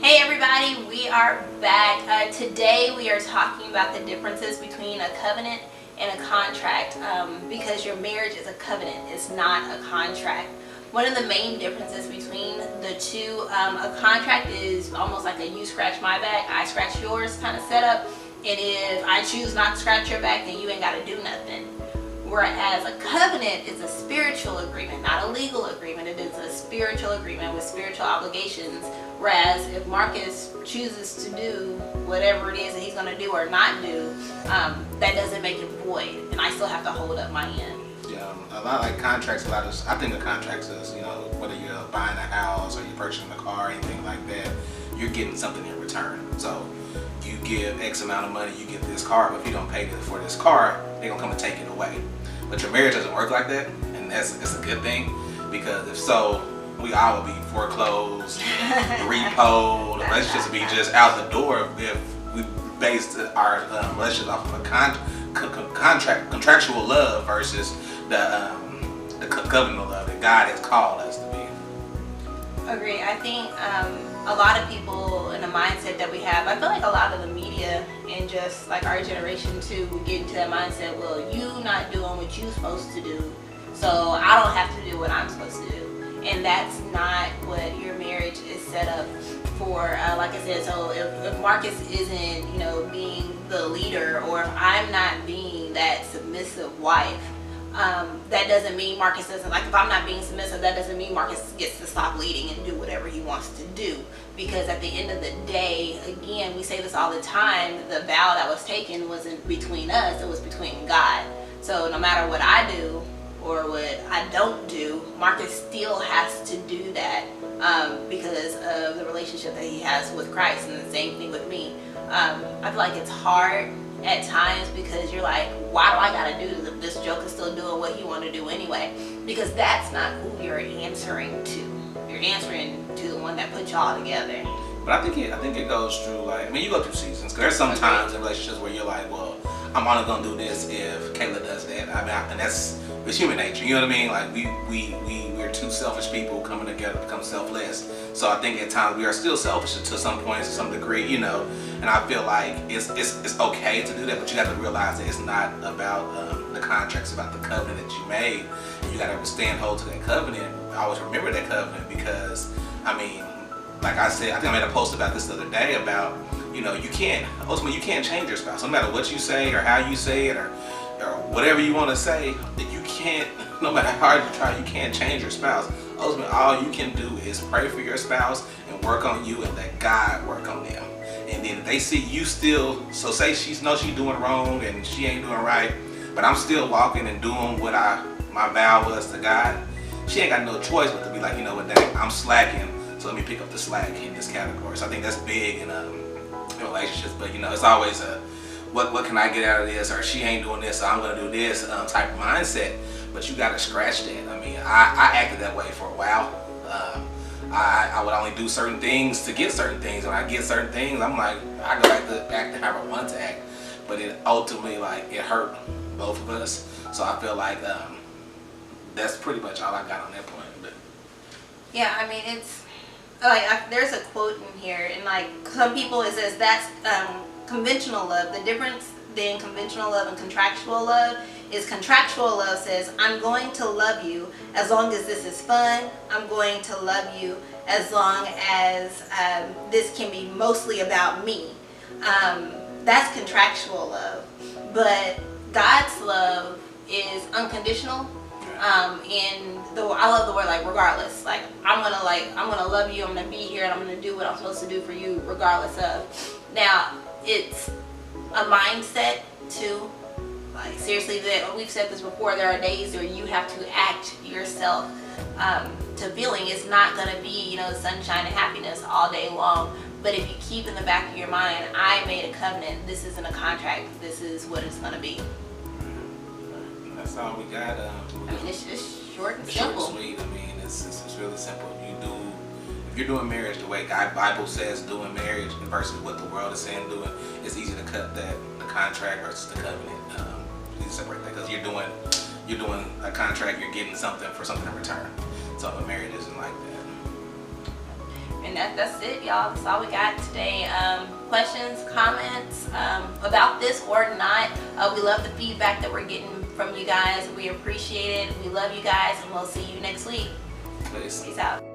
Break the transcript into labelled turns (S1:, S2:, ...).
S1: Hey everybody, we are back. Today we are talking about the differences between a covenant and a contract, because your marriage is a covenant, it's not a contract. One of the main differences between the two, a contract is almost like a you scratch my back, I scratch yours kind of setup, and if I choose not to scratch your back, then you ain't got to do nothing. Whereas a covenant is a spiritual agreement, not a legal agreement. It is a spiritual agreement with spiritual obligations. Whereas if Marcus chooses to do whatever it is that he's going to do or not do, that doesn't make it void, and I still have to hold up my end.
S2: Yeah, a lot like contracts. I think of contracts as, whether you're buying a house or you're purchasing a car or anything like that, you're getting something in return. So you give X amount of money, you get this car, but if you don't pay for this car, they're gonna come and take it away. But your marriage doesn't work like that, and that's a good thing, because if so, we all would be foreclosed, repoed, the relationship would be just out the door if we based our relationship off of a contractual love versus the covenant love that God has called us to be.
S1: Agree. I think a lot of people in the mindset that we have, I feel like a lot of the media and just like our generation too, we get into that mindset, well, you not doing what you're supposed to do, so I don't have to do what I'm supposed to do. And that's not what your marriage is set up for. Like I said, so if Marcus isn't, being the leader, or if I'm not being that submissive wife, that doesn't mean Marcus doesn't, like if I'm not being submissive, that doesn't mean Marcus gets to stop leading and do whatever he wants to do. Because at the end of the day, again, we say this all the time, the vow that was taken wasn't between us, it was between God. So no matter what I do or what I don't do, Marcus still has to do that because of the relationship that he has with Christ, and the same thing with me. I feel like it's hard at times because you're like, why do I gotta do this if this joker's still doing what he want to do anyway? Because that's not who you're answering to. You're answering to the one that put y'all together.
S2: But I think it goes through, you go through seasons. Cause there's some times in relationships where you're like, well, I'm only gonna do this if Kayla does that. And it's human nature. You know what I mean? Like we're two selfish people coming together to become selfless. So I think at times we are still selfish to some points, to some degree, And I feel like it's okay to do that, but you have to realize that it's not about the contracts, about the covenant that you made. And you got to stand hold to that covenant. I always remember that covenant because, like I said, I think I made a post about this the other day about, you can't change your spouse. No matter what you say or how you say it or whatever you want to say, that you can't, no matter how hard you try, you can't change your spouse. Ultimately, all you can do is pray for your spouse and work on you and let God work on them. And then if they see you still, so say she knows she's doing wrong and she ain't doing right, but I'm still walking and doing what my vow was to God, she ain't got no choice but to be like, you know what, dang, I'm slacking, so let me pick up the slack in this category. So I think that's big in relationships, but it's always a, what can I get out of this, or she ain't doing this, so I'm gonna do this type of mindset. But you gotta scratch that. I acted that way for a while. I would only do certain things to get certain things. When I get certain things, I'm like, I go back to act how I want to act. But it ultimately, it hurt both of us. So I feel like that's pretty much all I got on that point. But
S1: yeah, it's like there's a quote in here, and some people it says that's conventional love. The difference than conventional love and contractual love is contractual love says, I'm going to love you as long as this is fun. I'm going to love you as long as this can be mostly about me. That's contractual love. But God's love is unconditional. And I love the word regardless. I'm gonna love you, I'm gonna be here, and I'm gonna do what I'm supposed to do for you regardless of. Now, it's a mindset too. Seriously, that we've said this before, there are days where you have to act yourself to feeling. It's not going to be, sunshine and happiness all day long. But if you keep in the back of your mind, I made a covenant, this isn't a contract, this is what it's going to be.
S2: That's all we got.
S1: It's just short and
S2: simple.
S1: simple.
S2: Short and sweet. It's really simple. If you're doing marriage the way God Bible says doing marriage versus what the world is saying doing, it's easy to cut the contract versus the covenant. You separate that because you're doing a contract, you're getting something for something in return. So a marriage isn't like that.
S1: And that's it, y'all. That's all we got today. Questions, comments about this or not. We love the feedback that we're getting from you guys. We appreciate it. We love you guys, and we'll see you next week.
S2: Peace.
S1: Peace out.